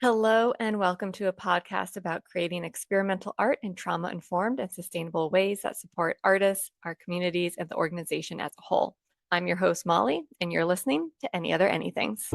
Hello, and welcome to a podcast about creating experimental art in trauma-informed and sustainable ways that support artists, our communities, and the organization as a whole. I'm your host, Molly, and you're listening to Any Other Anythings.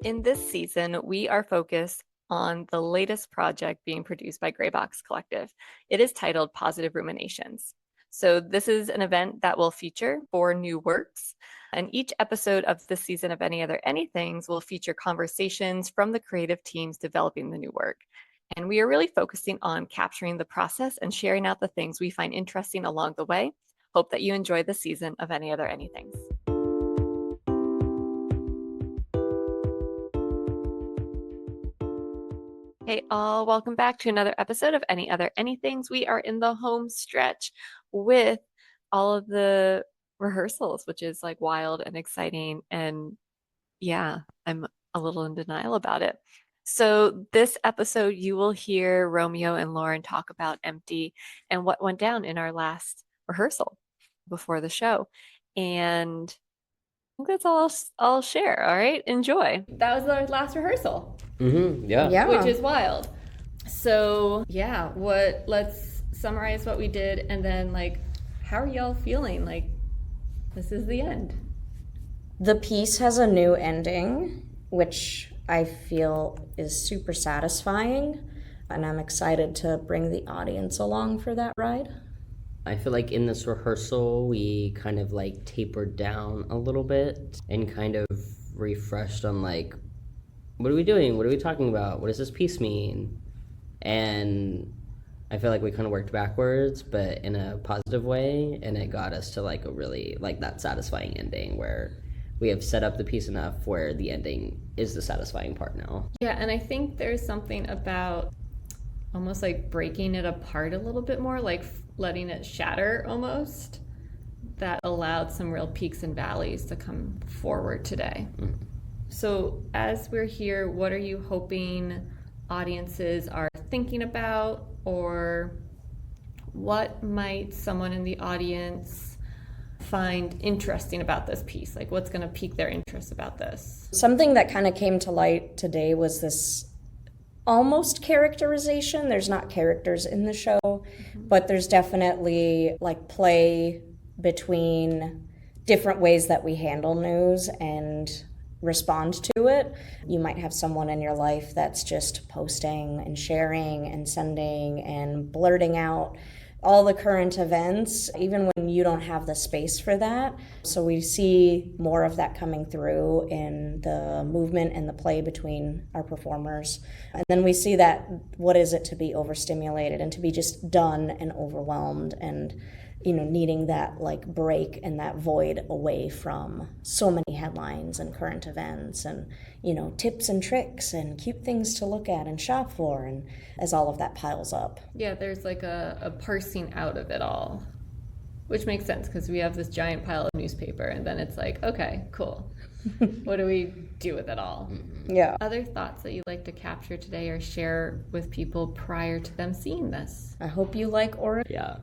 In this season, we are focused on the latest project being produced by Graybox Collective. It is titled Positive Ruminations. So this is an event that will feature 4 new works, and each episode of this season of Any Other Anythings will feature conversations from the creative teams developing the new work. And we are really focusing on capturing the process and sharing out the things we find interesting along the way. Hope that you enjoy the season of Any Other Anythings. Hey all, welcome back to another episode of Any Other Anythings. We are in the home stretch with all of the rehearsals, which is like wild and exciting. And yeah, I'm a little in denial about it. So this episode, you will hear Romeo and Lauren talk about Empty and what went down in our last rehearsal before the show. And I think that's all I'll share. All right, enjoy. That was our last rehearsal. Yeah. Which is wild. So yeah, let's summarize what we did, and then like, how are y'all feeling? Like, this is the end. The piece has a new ending, which I feel is super satisfying, and I'm excited to bring the audience along for that ride. I feel like in this rehearsal, we kind of like tapered down a little bit and kind of refreshed on like, what are we doing? What are we talking about? What does this piece mean? And I feel like we kind of worked backwards, but in a positive way, and it got us to like a really like that satisfying ending where we have set up the piece enough where the ending is the satisfying part now. Yeah, and I think there's something about almost like breaking it apart a little bit more, like letting it shatter almost, that allowed some real peaks and valleys to come forward today. Mm-hmm. So as we're here, what are you hoping audiences are thinking about, or what might someone in the audience find interesting about this piece? Like, what's going to pique their interest about this? Something that kind of came to light today was this almost characterization. There's not characters in the show, but there's definitely like play between different ways that we handle news and respond to it. You might have someone in your life that's just posting and sharing and sending and blurting out all the current events, even when you don't have the space for that. So we see more of that coming through in the movement and the play between our performers. And then we see that, what is it to be overstimulated and to be just done and overwhelmed and, you know, needing that like break and that void away from so many headlines and current events and, you know, tips and tricks and cute things to look at and shop for, and as all of that piles up. Yeah, there's like a parsing out of it all, which makes sense because we have this giant pile of newspaper, and then it's like, okay, cool. What do we do with it all? Yeah. Other thoughts that you'd like to capture today or share with people prior to them seeing this? I hope you like Oregon. Yeah.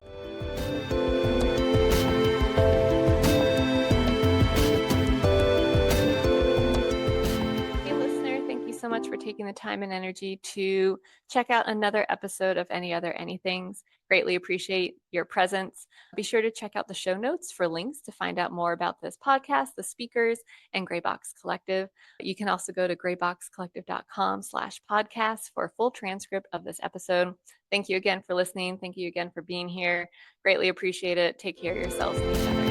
So much for taking the time and energy to check out another episode of Any Other Anythings. Greatly appreciate your presence. Be sure to check out the show notes for links to find out more about this podcast, the speakers, and Graybox Collective. You can also go to grayboxcollective.com/podcast for a full transcript of this episode. Thank you again for listening. Thank you again for being here. Greatly appreciate it. Take care of yourselves and each other.